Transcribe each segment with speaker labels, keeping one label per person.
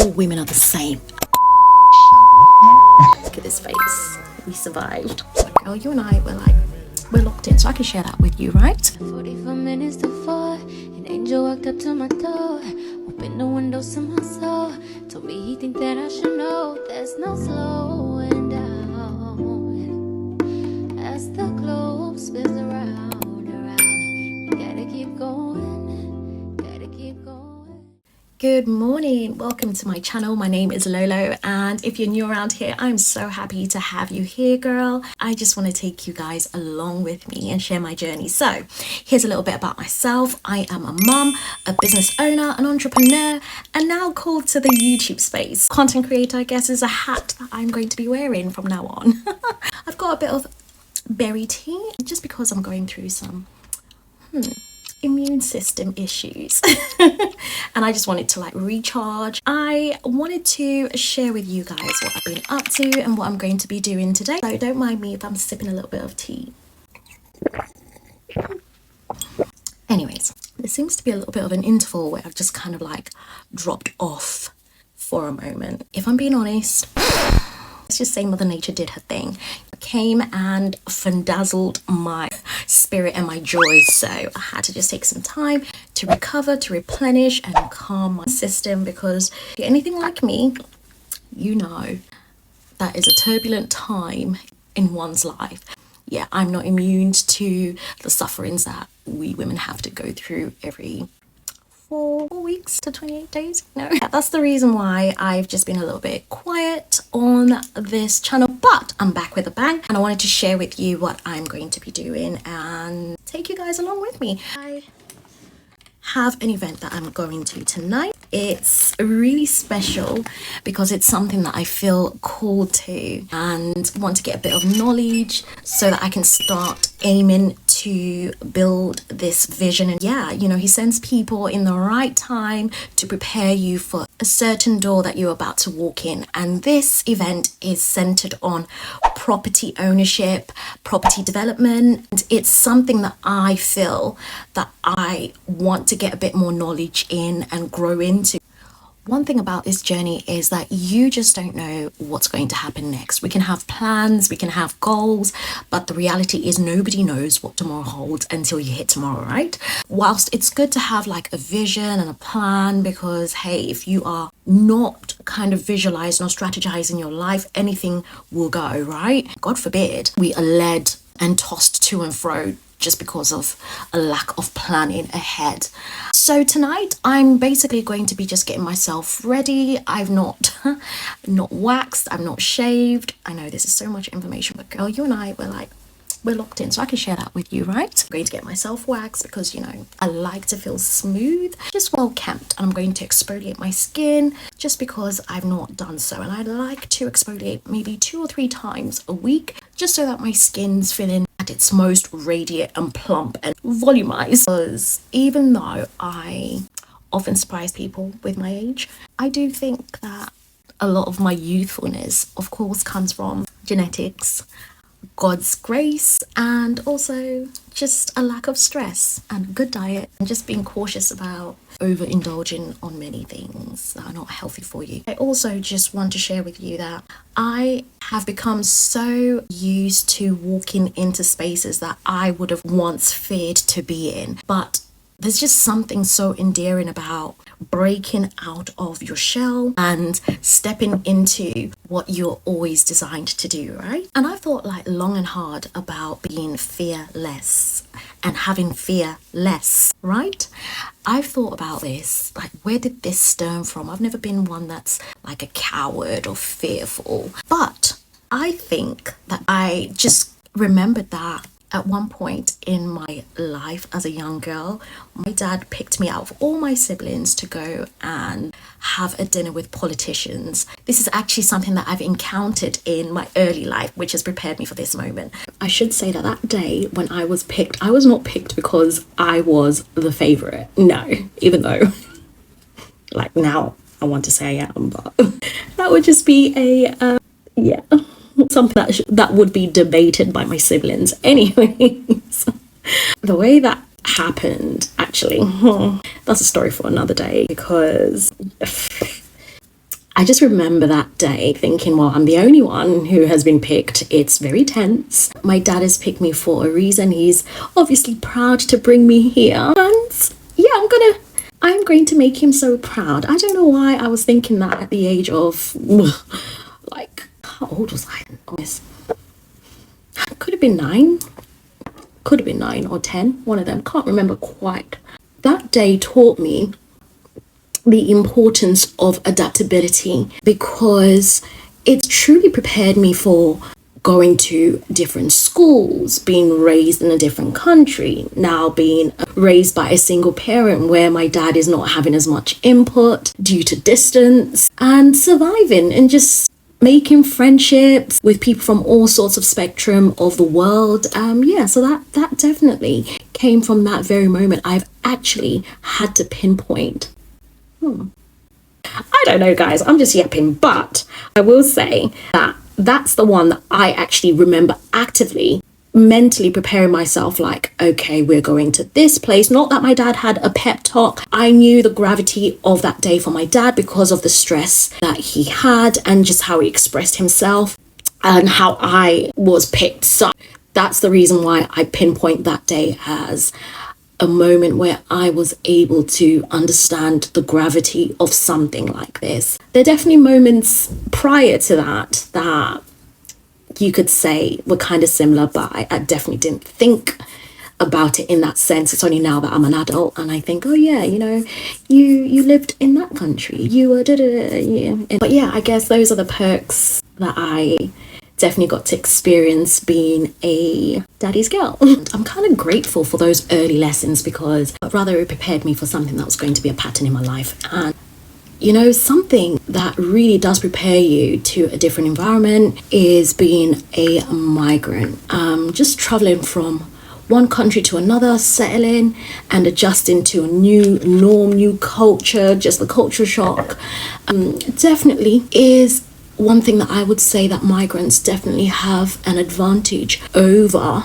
Speaker 1: all women are the same. Look at this face. We survived. Girl, you and I we're locked in, so I can share that with you, right?
Speaker 2: 45 minutes to 4, an angel walked up to my door, opened the window to my soul, told me he think that I should know there's no slowing down. As the globe spins around, you gotta keep going, gotta keep going.
Speaker 1: Good morning, welcome to my channel. My name is Lolo, and if you're new around here, I'm so happy to have you here, girl. I just want to take you guys along with me and share my journey. So here's a little bit about myself. I am a mum, a business owner, an entrepreneur, and now called to the YouTube space. Content creator, I guess, is a hat that I'm going to be wearing from now on. I've got a bit of berry tea just because I'm going through some immune system issues and I just wanted to recharge. I wanted to share with you guys what I've been up to and what I'm going to be doing today, so don't mind me if I'm sipping a little bit of tea. Anyways, there seems to be a little bit of an interval where I've just kind of dropped off for a moment. If I'm being honest, let's just say Mother Nature did her thing. Came and fandazzled my spirit and my joy, so I had to just take some time to recover, to replenish and calm my system, because if you're anything like me, you know that is a turbulent time in one's life. Yeah, I'm not immune to the sufferings that we women have to go through every 4 weeks to 28 days. No, that's the reason why I've just been a little bit quiet on this channel, but I'm back with a bang, and I wanted to share with you what I'm going to be doing and take you guys along with me. I have an event that I'm going to tonight. It's really special because it's something that I feel called to and want to get a bit of knowledge so that I can start aiming to build this vision. And yeah, you know, he sends people in the right time to prepare you for a certain door that you're about to walk in. And this event is centered on property ownership, property development. And it's something that I feel that I want to get a bit more knowledge in and grow into. One thing about this journey is that you just don't know what's going to happen next. We can have plans, we can have goals, but the reality is nobody knows what tomorrow holds until you hit tomorrow, right? Whilst it's good to have a vision and a plan, because hey, if you are not kind of visualizing or strategizing your life, anything will go, right? God forbid we are led and tossed to and fro just because of a lack of planning ahead. So tonight I'm basically going to be just getting myself ready. I've not waxed, I'm not shaved. I know this is so much information, but girl, you and I, we're locked in, so I can share that with you, right? I'm going to get myself waxed because, you know, I like to feel smooth, just well kept. And I'm going to exfoliate my skin just because I've not done so. And I like to exfoliate maybe 2 or 3 times a week, just so that my skin's feeling at its most radiant and plump and volumized. Because even though I often surprise people with my age, I do think that a lot of my youthfulness, of course, comes from genetics, God's grace, and also just a lack of stress and good diet, and just being cautious about overindulging on many things that are not healthy for you. I also just want to share with you that I have become so used to walking into spaces that I would have once feared to be in, but there's just something so endearing about breaking out of your shell and stepping into what you're always designed to do, right? And I've thought long and hard about being fearless and having fear less, right? I've thought about this, where did this stem from? I've never been one that's a coward or fearful, but I think that I just remembered that at one point in my life as a young girl, my dad picked me out of all my siblings to go and have a dinner with politicians. This is actually something that I've encountered in my early life, which has prepared me for this moment. I should say that that day when I was picked, I was not picked because I was the favorite. No, even though now I want to say I am, but that would just be a, yeah. Something that would be debated by my siblings. Anyways, the way that happened, actually, that's a story for another day, because I just remember that day thinking, well, I'm the only one who has been picked. It's very tense. My dad has picked me for a reason. He's obviously proud to bring me here. And yeah, I'm going to make him so proud. I don't know why I was thinking that at the age of, like, how old was I? Could have been 9. Could have been 9 or 10. One of them. Can't remember quite. That day taught me the importance of adaptability, because it's truly prepared me for going to different schools, being raised in a different country, now being raised by a single parent where my dad is not having as much input due to distance, and surviving and just making friendships with people from all sorts of spectrum of the world. So that definitely came from that very moment. I've actually had to pinpoint. I don't know, guys, I'm just yapping, but I will say that that's the one that I actually remember actively mentally preparing myself, like, okay, we're going to this place. Not that my dad had a pep talk. I knew the gravity of that day for my dad because of the stress that he had and just how he expressed himself and how I was picked. So that's the reason why I pinpoint that day as a moment where I was able to understand the gravity of something like this. There are definitely moments prior to that you could say were kind of similar, but I definitely didn't think about it in that sense. It's only now that I'm an adult and I think, oh yeah, you lived in that country, you were yeah. But yeah, I guess those are the perks that I definitely got to experience being a daddy's girl. I'm kind of grateful for those early lessons because rather it prepared me for something that was going to be a pattern in my life. And something that really does prepare you to a different environment is being a migrant. Just traveling from one country to another, settling and adjusting to a new norm, new culture, just the culture shock, definitely is one thing that I would say that migrants definitely have an advantage over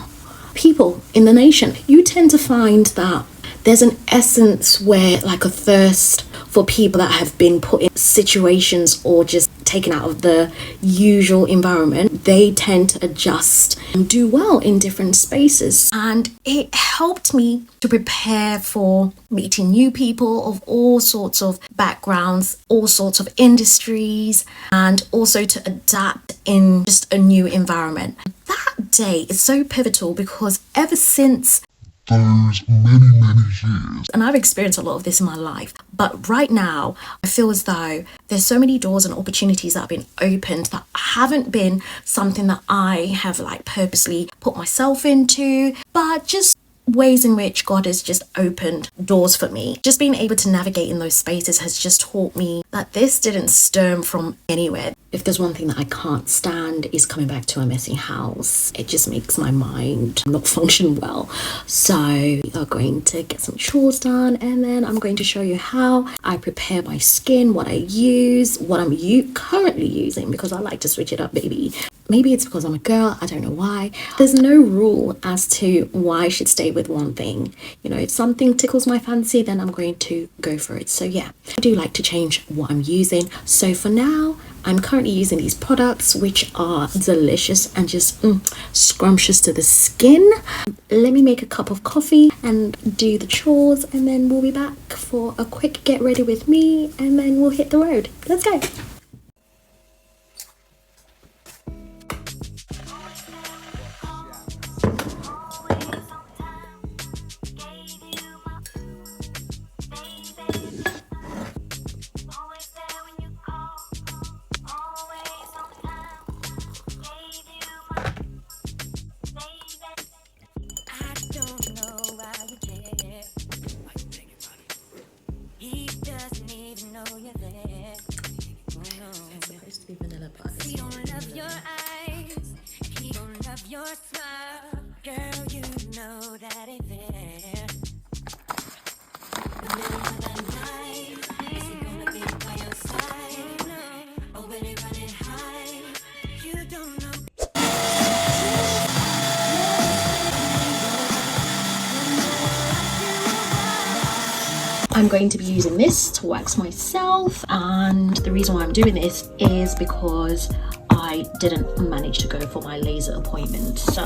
Speaker 1: people in the nation. You tend to find that there's an essence where, like, a thirst for people that have been put in situations or just taken out of the usual environment. They tend to adjust and do well in different spaces. And it helped me to prepare for meeting new people of all sorts of backgrounds, all sorts of industries, and also to adapt in just a new environment. That day is so pivotal because ever since those many years, and I've experienced a lot of this in my life, but right now I feel as though there's so many doors and opportunities that have been opened that haven't been something that I have purposely put myself into, but just ways in which God has just opened doors for me. Just being able to navigate in those spaces has just taught me that this didn't stem from anywhere. If there's one thing that I can't stand is coming back to a messy house. It just makes my mind not function well. So we are going to get some chores done, and then I'm going to show you how I prepare my skin, what I use, what I'm currently using, because I like to switch it up, baby. Maybe it's because I'm a girl, I don't know why. There's no rule as to why I should stay with one thing. If something tickles my fancy, then I'm going to go for it. So yeah, I do like to change what I'm using. So for now, I'm currently using these products, which are delicious and just scrumptious to the skin. Let me make a cup of coffee and do the chores, and then we'll be back for a quick get ready with me, and then we'll hit the road. Let's go. I'm going to be using this to wax myself, and the reason why I'm doing this is because I didn't manage to go for my laser appointment. So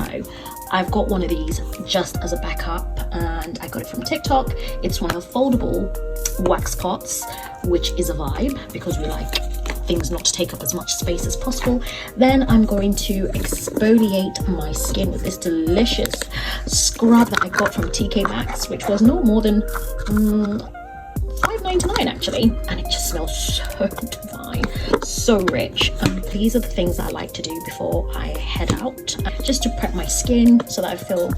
Speaker 1: I've got one of these just as a backup, and I got it from TikTok. It's one of the foldable wax pots, which is a vibe because we like things not to take up as much space as possible. Then I'm going to exfoliate my skin with this delicious scrub that I got from TK Maxx, which was no more than $5.99 actually, and it just smells so divine, so rich. These are the things that I like to do before I head out, just to prep my skin so that I feel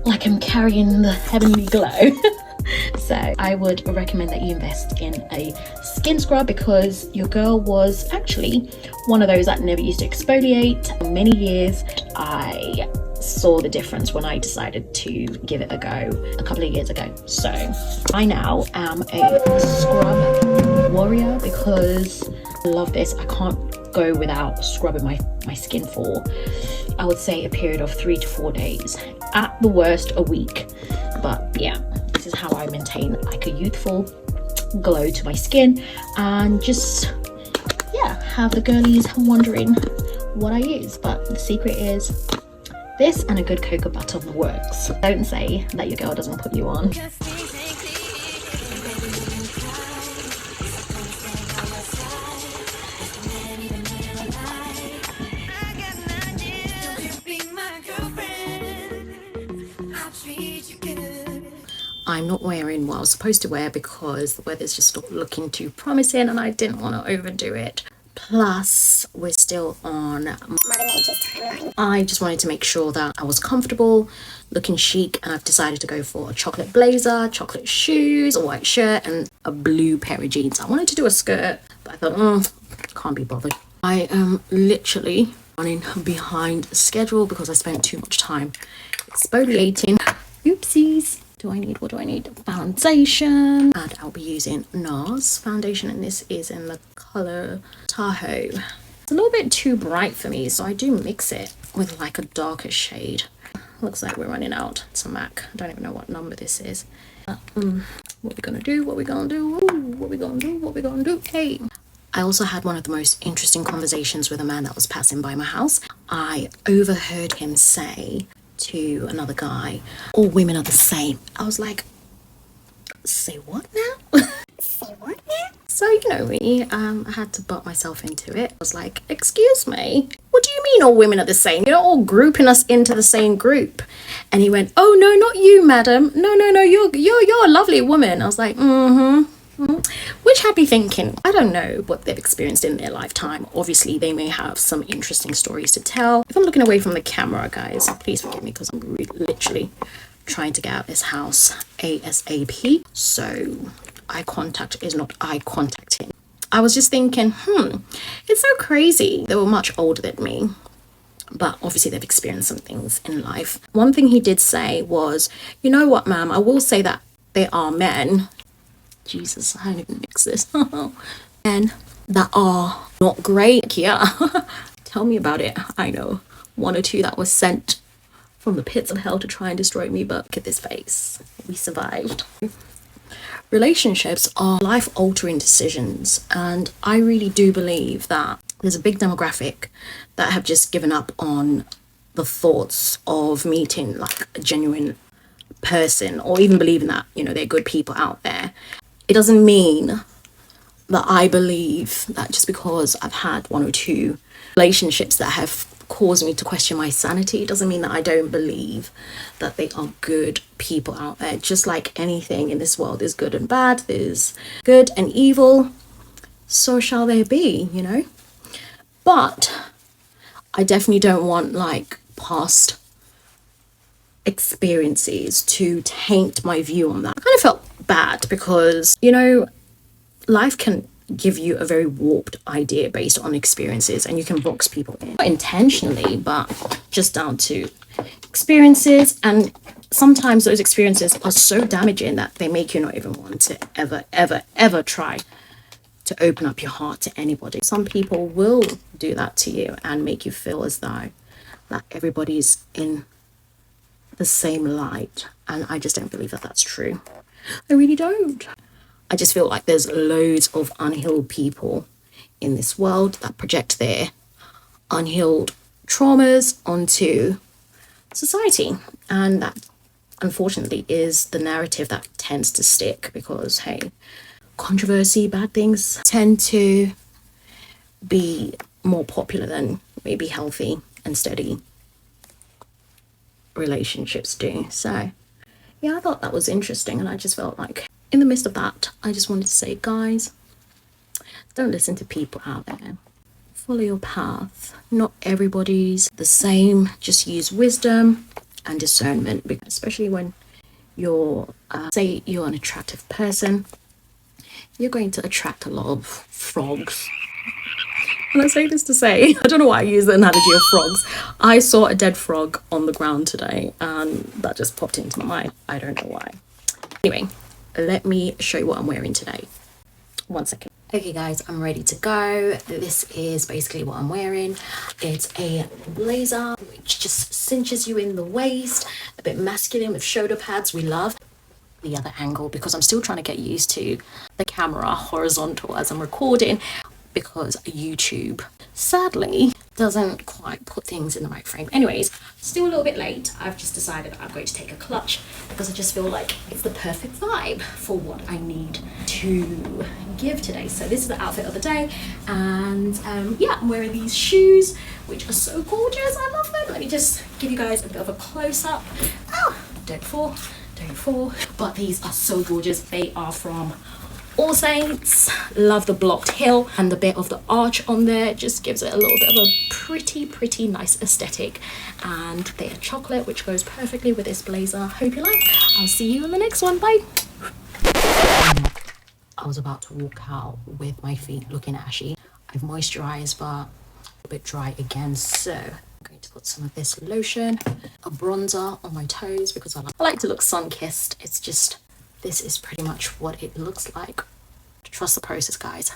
Speaker 1: like I'm carrying the heavenly glow. So I would recommend that you invest in a skin scrub, because your girl was actually one of those that never used to exfoliate for many years. I saw the difference when I decided to give it a go a couple of years ago. So I now am a scrub warrior because I love this. I can't go without scrubbing my skin for, I would say, a period of 3 to 4 days, at the worst a week. But yeah, this is how I maintain like a youthful glow to my skin, and just have the girlies wondering what I use. But the secret is this and a good cocoa butter works. Don't say that your girl doesn't put you on. I'm not wearing what I was supposed to wear because the weather's just not looking too promising, and I didn't want to overdo it. Plus, we're still on Mother Nature's timeline. I just wanted to make sure that I was comfortable, looking chic, and I've decided to go for a chocolate blazer, chocolate shoes, a white shirt, and a blue pair of jeans. I wanted to do a skirt, but I thought, can't be bothered. I am literally running behind schedule because I spent too much time exfoliating. Oopsies. What do I need? Foundation, and I'll be using NARS foundation, and this is in the color Tahoe. It's a little bit too bright for me, so I do mix it with like a darker shade. Looks like we're running out. It's a MAC. I don't even know what number this is. What we gonna do? What we gonna do? What we gonna do? What we gonna do? Hey. I also had one of the most interesting conversations with a man that was passing by my house. I overheard him say to another guy, all women are the same. I was like, say what now? Say what now? So you know me, I had to butt myself into it. I was like, excuse me, what do you mean all women are the same? You're all grouping us into the same group. And he went, oh no, not you, madam. No, you're a lovely woman. I was like, which had me thinking, I don't know what they've experienced in their lifetime. Obviously, they may have some interesting stories to tell. If I'm looking away from the camera, guys, please forgive me because I'm literally trying to get out this house ASAP. So eye contact is not eye contacting. I was just thinking, it's so crazy. They were much older than me, but obviously they've experienced some things in life. One thing he did say was, you know what, ma'am, I will say that they are men. Jesus, I don't even mix this. Men that are not great. Yeah. Tell me about it. I know one or two that was sent from the pits of hell to try and destroy me, but look at this face. We survived. Relationships are life-altering decisions, and I really do believe that there's a big demographic that have just given up on the thoughts of meeting like a genuine person, or even believing that, you know, they're good people out there. It doesn't mean that I believe that just because I've had one or two relationships that have caused me to question my sanity, it doesn't mean that I don't believe that they are good people out there. Just like anything in this world, there's good and bad, there's good and evil, so shall there be, you know. But I definitely don't want like past experiences to taint my view on that. I kind of felt bad because, you know, life can give you a very warped idea based on experiences, and you can box people in, not intentionally, but just down to experiences. And sometimes those experiences are so damaging that they make you not even want to ever try to open up your heart to anybody. Some people will do that to you and make you feel as though that everybody's in the same light, and I just don't believe that that's true. I really don't. I just feel like there's loads of unhealed people in this world that project their unhealed traumas onto society, and that unfortunately is the narrative that tends to stick, because hey, controversy, bad things tend to be more popular than maybe healthy and steady relationships do. So yeah, I thought that was interesting, and I just felt like in the midst of that, I just wanted to say, guys, don't listen to people out there. Follow your path. Not everybody's the same. Just use wisdom and discernment, especially when you're, say you're an attractive person, you're going to attract a lot of frogs. And I say this to say, I don't know why I use the analogy of frogs. I saw a dead frog on the ground today, and that just popped into my mind. I don't know why. Anyway, let me show you what I'm wearing today. 1 second. Okay guys, I'm ready to go. This is basically what I'm wearing. It's a blazer which just cinches you in the waist, a bit masculine with shoulder pads. We love the other angle because I'm still trying to get used to the camera horizontal as I'm recording, because YouTube sadly doesn't quite put things in the right frame. Anyways, still a little bit late. I've just decided I'm going to take a clutch because I just feel like it's the perfect vibe for what I need to give today. So this is the outfit of the day, and yeah, I'm wearing these shoes which are so gorgeous. I love them. Let me just give you guys a bit of a close-up. Oh, don't fall, don't fall. But these are so gorgeous. They are from All Saints. Love the blocked heel, and the bit of the arch on there just gives it a little bit of a pretty nice aesthetic, and they are chocolate, which goes perfectly with this blazer. Hope you like. I'll see you in the next one. Bye. I was about to walk out with my feet looking ashy. I've moisturized but a bit dry again, so I'm going to put some of this lotion, a bronzer on my toes, because I like to look sun-kissed. It's just, this is pretty much what it looks like. Trust the process, guys.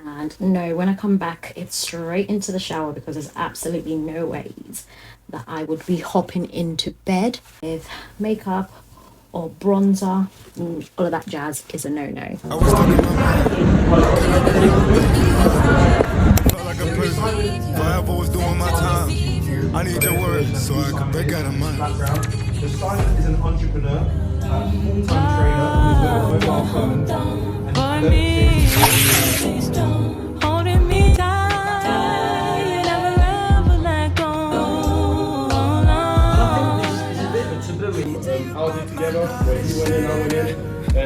Speaker 1: And no, when I come back, it's straight into the shower, because there's absolutely no ways that I would be hopping into bed with makeup or bronzer. All of that jazz is a no-no.
Speaker 3: I was stuck in my mind. Felt like a prisoner. Forever was doing my time. I need your word so I can break out of mine.
Speaker 4: So Simon is an entrepreneur, full-time trainer with a mobile phone, and
Speaker 5: Holding me tight, you never ever let go.
Speaker 4: I'll do together, where you went in, I went in.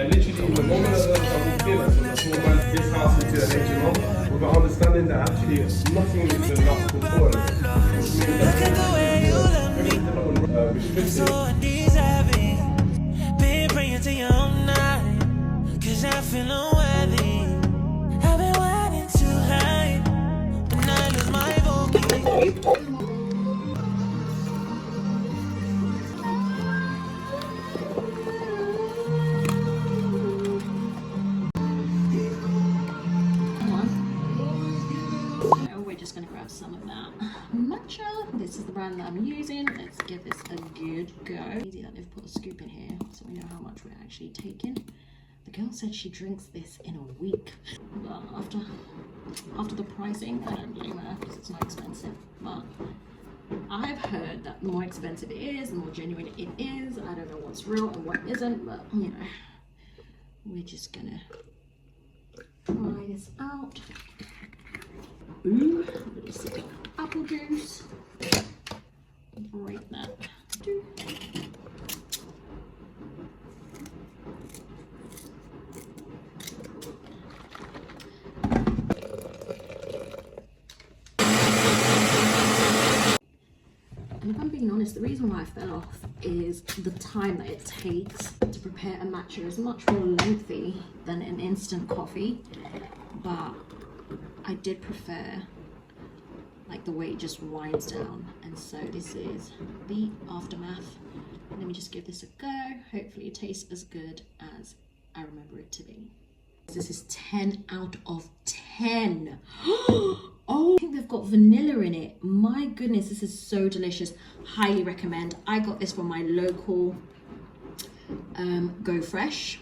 Speaker 4: Literally, the moment I walked in, I saw a small man, this house into an HMO, with an understanding that actually nothing is enough before it.
Speaker 5: Look at the way you love me. So undeserving. Been praying to you all night, 'cause I feel unworthy. I've been waiting to hide, but now I lose my focus.
Speaker 1: We're just going to grab some of that matcha. This is the brand that I'm using. Let's give this a good go. Easy that they've put a scoop in here so we know how much we're actually taking. The girl said she drinks this in a week, but after the pricing, I don't blame her, because it's not expensive. But I've heard that the more expensive it is, the more genuine it is. I don't know what's real and what isn't, but you know, we're just gonna try this out. Ooh, a little sip of apple juice. Break that. And if I'm being honest, the reason why I fell off is the time that it takes to prepare a matcha is much more lengthy than an instant coffee, but I did prefer like the way it just winds down, and so this is the aftermath. Let me just give this a go. Hopefully it tastes as good as I remember it to be. This is 10 out of 10. Oh, think they've got vanilla in it. My goodness, this is so delicious. Highly recommend. I got this from my local Go Fresh,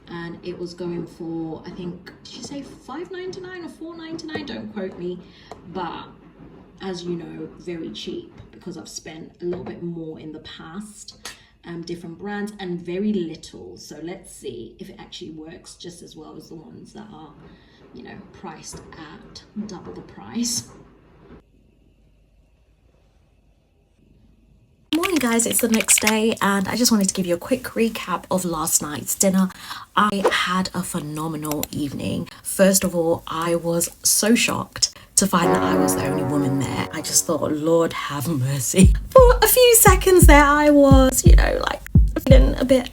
Speaker 1: and it was going for, I think, did she say $5.99 or $4.99? Don't quote me, but as you know, very cheap, because I've spent a little bit more in the past. Different brands, and very little. So let's see if it actually works just as well as the ones that are, you know, priced at double the price. Morning guys, it's the next day and I just wanted to give you a quick recap of last night's dinner. I had a phenomenal evening. First of all, I was so shocked to find that I was the only woman there. I just thought, Lord have mercy. For a few seconds there, I was, you know, like feeling a bit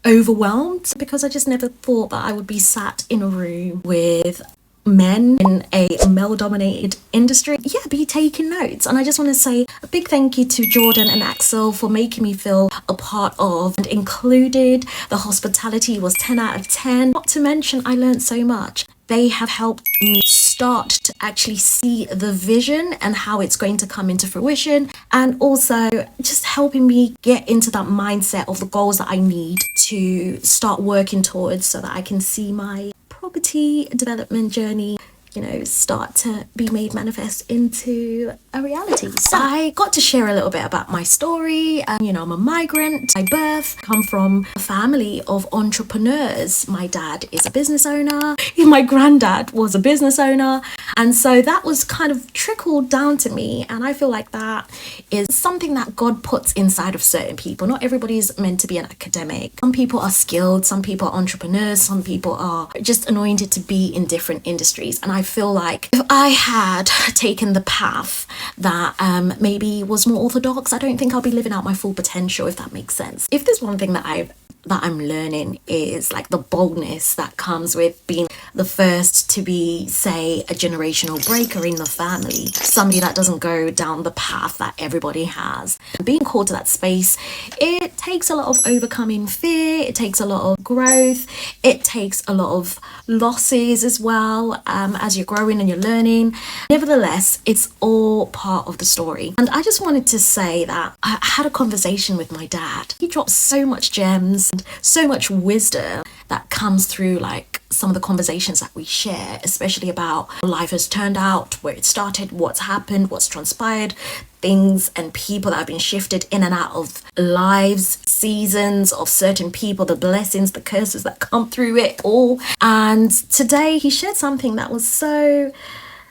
Speaker 1: overwhelmed, because I just never thought that I would be sat in a room with men in a male-dominated industry. Yeah, be taking notes. And I just want to say a big thank you to Jordan and Axel for making me feel a part of and included. The hospitality was 10 out of 10. Not to mention, I learned so much. They have helped me start to actually see the vision and how it's going to come into fruition, and also just helping me get into that mindset of the goals that I need to start working towards, so that I can see my property development journey, you know, start to be made manifest into a reality. So I got to share a little bit about my story. You know, I'm a migrant by birth, come from a family of entrepreneurs. My dad is a business owner. My granddad was a business owner. And so that was kind of trickled down to me. And I feel like that is something that God puts inside of certain people. Not everybody's meant to be an academic. Some people are skilled, some people are entrepreneurs, some people are just anointed to be in different industries. And I feel like if I had taken the path that maybe was more orthodox, I don't think I'll be living out my full potential, if that makes sense. If there's one thing that I'm learning, is like the boldness that comes with being the first to be, say, a generational breaker in the family, somebody that doesn't go down the path that everybody has. Being called to that space, it takes a lot of overcoming fear, it takes a lot of growth, it takes a lot of losses as well, as you're growing and you're learning. Nevertheless, it's all part of the story. And I just wanted to say that I had a conversation with my dad. He dropped so much gems and so much wisdom that comes through, like some of the conversations that we share, especially about how life has turned out, where it started, what's happened, what's transpired, things and people that have been shifted in and out of lives, seasons of certain people, the blessings, the curses that come through it all. And today he shared something that was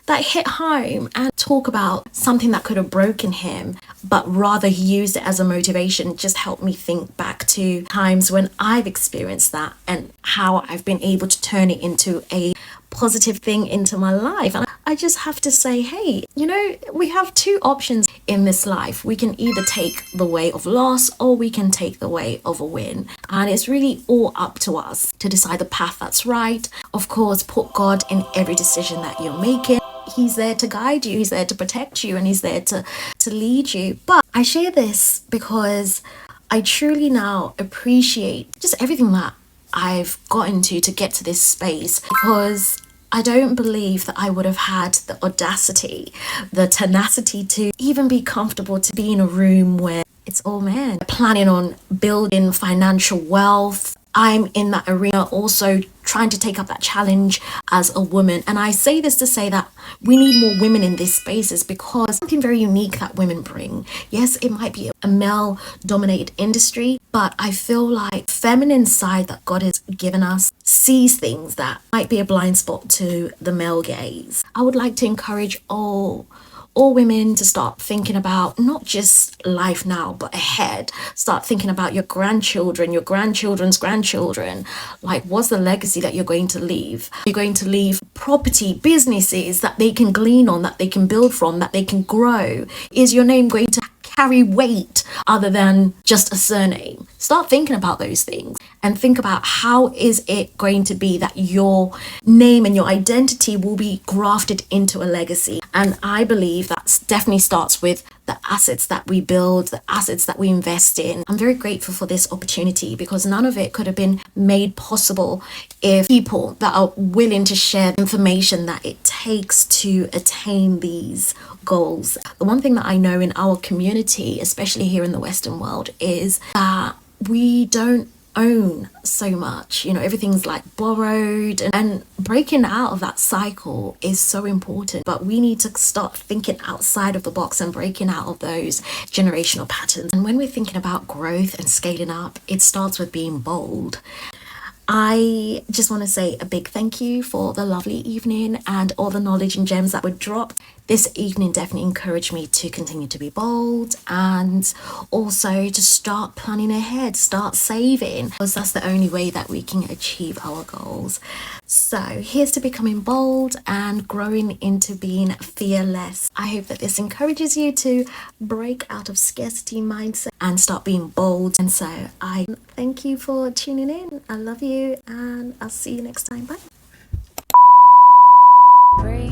Speaker 1: that hit home, and talk about something that could have broken him, but rather he used it as a motivation. Just helped me think back to times when I've experienced that and how I've been able to turn it into a positive thing into my life. And I just have to say, hey, you know, we have two options in this life. We can either take the way of loss, or we can take the way of a win. And it's really all up to us to decide the path that's right. Of course, put God in every decision that you're making. He's there to guide you, he's there to protect you, and he's there to lead you. But I share this because I truly now appreciate just everything that I've gotten to get to this space, because I don't believe that I would have had the audacity, the tenacity to even be comfortable to be in a room where it's all men. Planning on building financial wealth. I'm in that arena also trying to take up that challenge as a woman. And I say this to say that we need more women in these spaces, because something very unique that women bring. Yes, it might be a male-dominated industry, but I feel like feminine side that God has given us sees things that might be a blind spot to the male gaze. I would like to encourage all women to start thinking about not just life now, but ahead. Start thinking about your grandchildren, your grandchildren's grandchildren. Like, what's the legacy that you're going to leave? You're going to leave property, businesses that they can glean on, that they can build from, that they can grow. Is your name going to carry weight other than just a surname? Start thinking about those things and think about how is it going to be that your name and your identity will be grafted into a legacy. And I believe that definitely starts with the assets that we build, the assets that we invest in. I'm very grateful for this opportunity because none of it could have been made possible if people that are willing to share information that it takes to attain these goals. The one thing that I know in our community, especially here in the Western world, is that we don't own so much. You know, everything's like borrowed, and breaking out of that cycle is so important. But we need to start thinking outside of the box and breaking out of those generational patterns. And when we're thinking about growth and scaling up, it starts with being bold. I just want to say a big thank you for the lovely evening and all the knowledge and gems that were dropped. This evening definitely encouraged me to continue to be bold and also to start planning ahead, start saving, because that's the only way that we can achieve our goals. So here's to becoming bold and growing into being fearless. I hope that this encourages you to break out of scarcity mindset and start being bold. And so I thank you for tuning in. I love you and I'll see you next time. Bye.
Speaker 2: Break